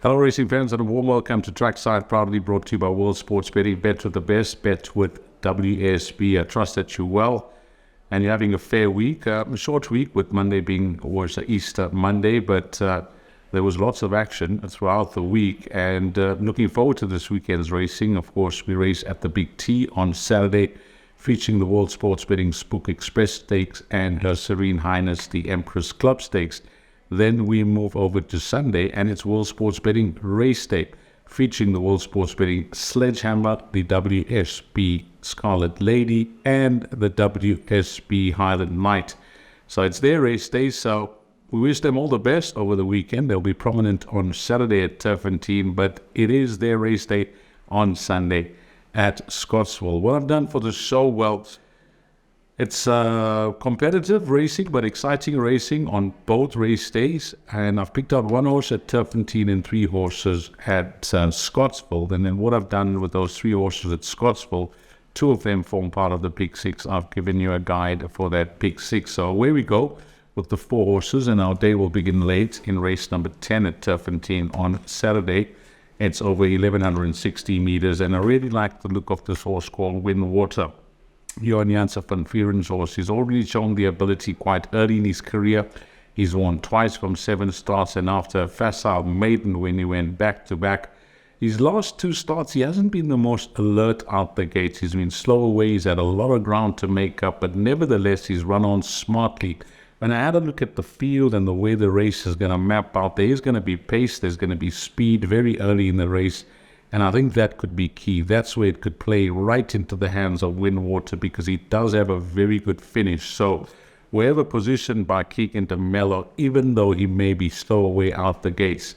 Hello racing fans and a warm welcome to Trackside, proudly brought to you by World Sports Betting. Bet with the best, bet with WSB. I trust that you're well and you're having a fair week. A short week with Monday being was Easter Monday, but there was lots of action throughout the week, and looking forward to this weekend's racing. Of course, we race at the Big T on Saturday, featuring the World Sports Betting Spook Express Stakes and Her Serene Highness the Empress Club Stakes. Then we move over to Sunday, and it's World Sports Betting Race Day, featuring the World Sports Betting Sledgehammer, the WSB Scarlet Lady, and the WSB Highland Knight. So it's their race day, so we wish them all the best over the weekend. They'll be prominent on Saturday at Turpentine, but it is their race day on Sunday at Scottsville. What I've done for the show, well, it's competitive racing, but exciting racing on both race days. And I've picked out one horse at Turpentine and three horses at Scottsville. And then what I've done with those three horses at Scottsville, two of them form part of the Big Six. I've given you a guide for that Big Six. So away we go with the four horses. And our day will begin late in race number 10 at Turpentine on Saturday. It's over 1,160 meters. And I really like the look of this horse called Windwater. Johan Janse van Vieren's horse. He's already shown the ability quite early in his career. He's won twice from 7 starts, and after a facile maiden win, he went back-to-back. His last 2 starts, he hasn't been the most alert out the gates. He's been slow away. He's had a lot of ground to make up, but nevertheless, he's run on smartly. When I had a look at the field and the way the race is going to map out, there is going to be pace, there's going to be speed very early in the race. And I think that could be key. That's where it could play right into the hands of Windwater, because he does have a very good finish. So wherever positioned by Keegan de Mello, even though he may be slow away out the gates,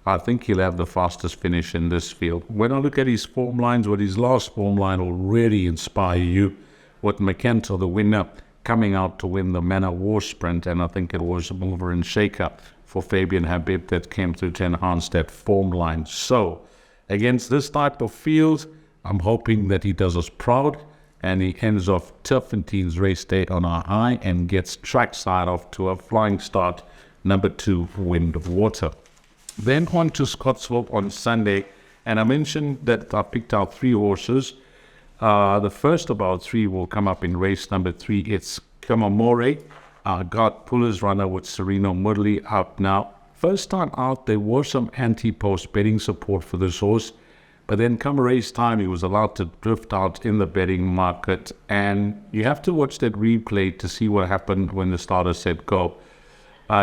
I think he'll have the fastest finish in this field. When I look at his form lines, what his last form line will really inspire you. With McKentor, the winner, coming out to win the Manor War Sprint, and I think it was a mover and shaker for Fabian Habib that came through to enhance that form line. So against this type of field, I'm hoping that he does us proud and he ends off Turpentine's race day on a high and gets Trackside off to a flying start, number 2, Windwater. Then on to Scottsville on Sunday, and I mentioned that I picked out 3 horses. The first of our 3 will come up in race number 3. It's Kamamore, got Puller's runner with Sereno Mudley up now. First time out, there was some anti-post betting support for this horse, but then come race time, he was allowed to drift out in the betting market, and you have to watch that replay to see what happened when the starter said go.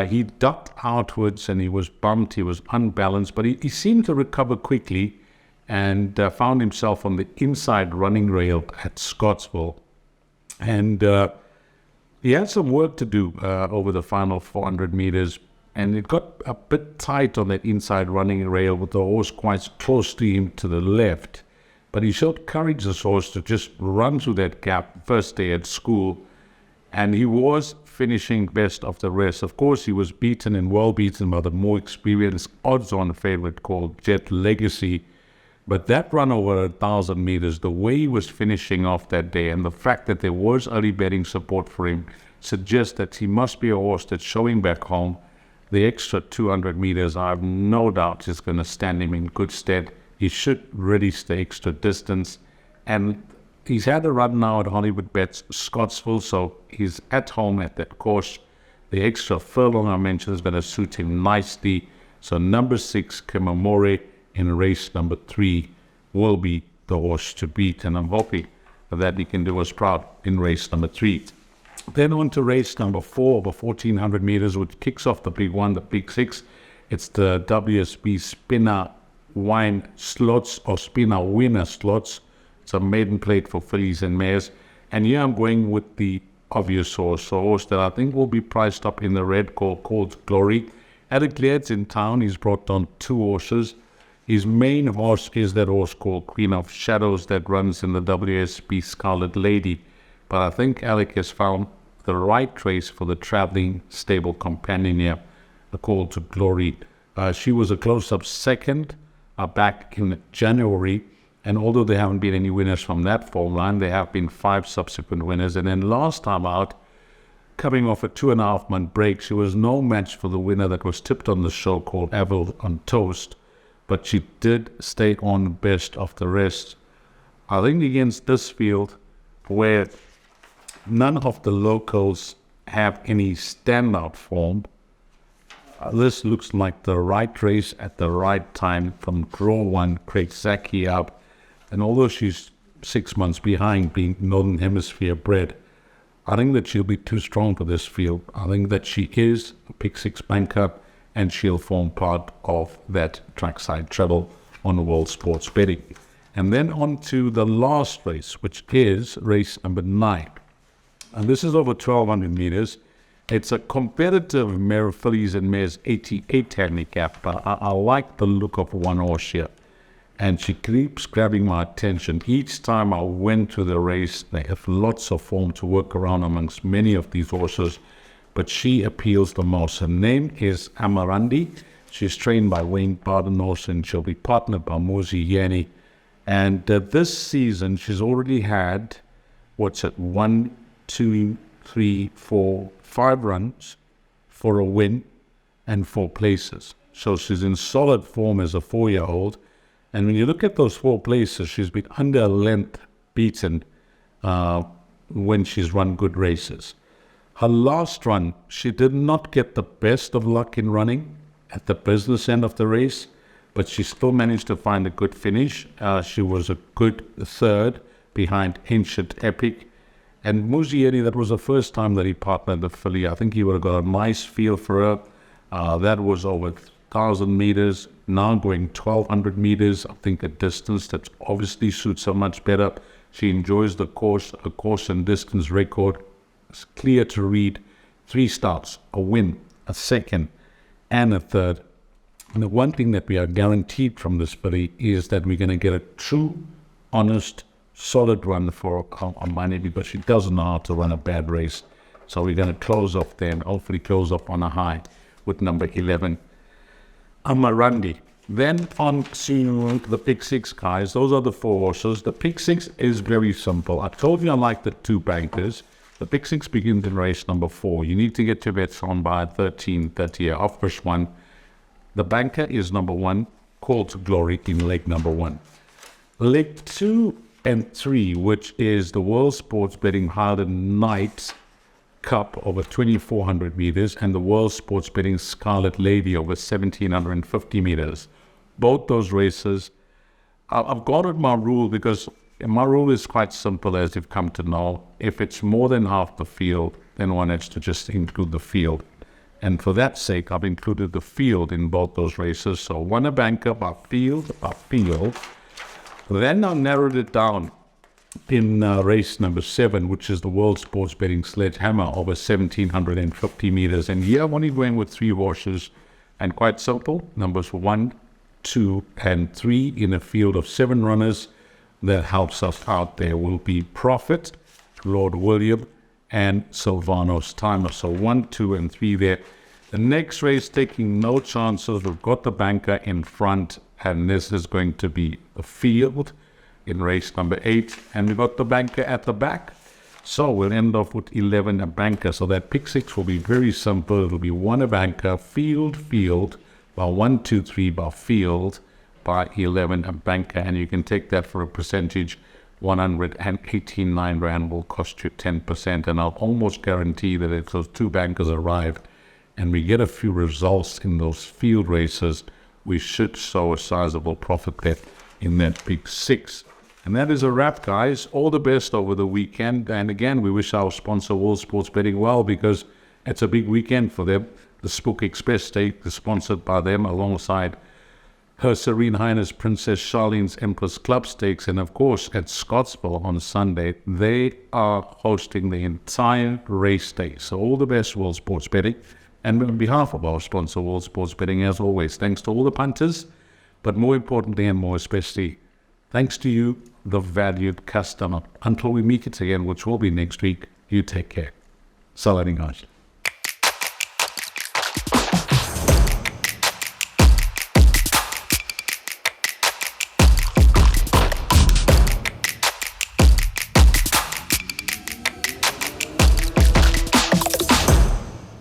He ducked outwards and he was bumped, he was unbalanced, but he seemed to recover quickly and found himself on the inside running rail at Scottsville. And he had some work to do over the final 400 meters. And it got a bit tight on that inside running rail with the horse quite close to him to the left. But he showed courage, this horse, to just run through that gap first day at school. And he was finishing best of the rest. Of course, he was beaten and well beaten by the more experienced odds-on favorite called Jet Legacy. But that run over 1,000 meters, the way he was finishing off that day, and the fact that there was early betting support for him, suggests that he must be a horse that's showing back home. The extra 200 meters, I have no doubt, is going to stand him in good stead. He should release the extra distance. And he's had a run now at Hollywood Bets Scottsville, so he's at home at that course. The extra furlong I mentioned is going to suit him nicely. So number 6, Kamamore, in race number 3, will be the horse to beat. And I'm hoping that he can do us proud in race number 3. Then on to race number 4 over 1,400 meters, which kicks off the big one, the Big Six. It's the WSB Spinner Wine Slots, or Spinner Winner Slots. It's a maiden plate for fillies and mares. And here I'm going with the obvious horse, a horse that I think will be priced up in the red, called Glory. At a glance in town, he's brought on 2 horses. His main horse is that horse called Queen of Shadows that runs in the WSB Scarlet Lady. But I think Alec has found the right trace for the traveling stable companion here, the Call to Glory. She was a close-up second back in January, and although there haven't been any winners from that form line, there have been 5 subsequent winners. And then last time out, coming off a 2.5-month break, she was no match for the winner that was tipped on the show called Avril on Toast. but she did stay on best of the rest. I think against this field, where none of the locals have any standout form, this looks like the right race at the right time from draw one, Craig Zaki up. And although she's 6 months behind being Northern Hemisphere bred, I think that she'll be too strong for this field. I think that she is a pick 6 banker, and she'll form part of that trackside treble on the World Sports Betting. And then on to the last race, which is race number 9. And this is over 1,200 meters. It's a competitive mare fillies and mares 88 handicap, but I like the look of one horse here. And she keeps grabbing my attention. Each time I went to the race, they have lots of form to work around amongst many of these horses, but she appeals the most. Her name is Amarandi. She's trained by Wayne Badenhorst, and she'll be partnered by Mozi Yanni. And this season, she's already had, 1, 2, 3, 4, 5 runs for a win and 4 places. So she's in solid form as a 4-year-old. And when you look at those 4 places, she's been under a length beaten when she's run good races. Her last run, she did not get the best of luck in running at the business end of the race, but she still managed to find a good finish. She was a good third behind Ancient Epic. And Muzieri, that was the first time that he partnered the filly. I think he would have got a nice feel for her. That was over 1,000 meters, now going 1,200 meters. I think a distance that obviously suits her much better. She enjoys the course, a course and distance record. It's clear to read. 3 starts, a win, a second, and a third. And the one thing that we are guaranteed from this filly is that we're going to get a true, honest, solid run for on money, because she doesn't know how to run a bad race. So we're going to close off there and hopefully close off on a high with number 11, Amarandi. Then on to the pick 6, guys. Those are the 4 horses. The pick 6 is very simple. I told you I like the 2 bankers. The pick 6 begins in race number 4. You need to get your bets on by 13:30 off push 1. The banker is number 1, Call to Glory in leg number 1. Leg 2 and 3, which is the World Sports Betting Harden Knight Cup over 2,400 meters and the World Sports Betting Scarlet Lady over 1,750 meters. Both those races, I've got it my rule, because my rule is quite simple, as you've come to know. If it's more than half the field, then one has to just include the field. And for that sake, I've included the field in both those races. So one a banker by field. Then I narrowed it down in race number 7, which is the World Sports Betting Sledgehammer over 1,750 meters. And here I'm only going with 3 horses, and quite simple. Numbers 1, 2, and 3 in a field of 7 runners. That helps us out. There will be Prophet, Lord William, and Silvano's Timer. So 1, 2, and 3 there. The next race, taking no chances. We've got the banker in front, and this is going to be the field in race number 8. And we've got the banker at the back. So we'll end off with 11 a banker. So that pick 6 will be very simple. It'll be 1 a banker, field, by 1, 2, 3 by field, by 11 a banker. And you can take that for a percentage. 189 Rand will cost you 10%, and I'll almost guarantee that if those 2 bankers arrive and we get a few results in those field races, we should show a sizable profit there in that pick 6. And that is a wrap, guys. All the best over the weekend. And again, we wish our sponsor World Sports Betting well, because it's a big weekend for them. The Spook Express Stake is sponsored by them, alongside Her Serene Highness Princess Charlene's Empress Club Stakes, and of course at Scottsville on Sunday, they are hosting the entire race day. So all the best, World Sports Betting. And on behalf of our sponsor, World Sports Betting, as always, thanks to all the punters, but more importantly and more especially, thanks to you, the valued customer. Until we meet it again, which will be next week, you take care. Salaringhaj.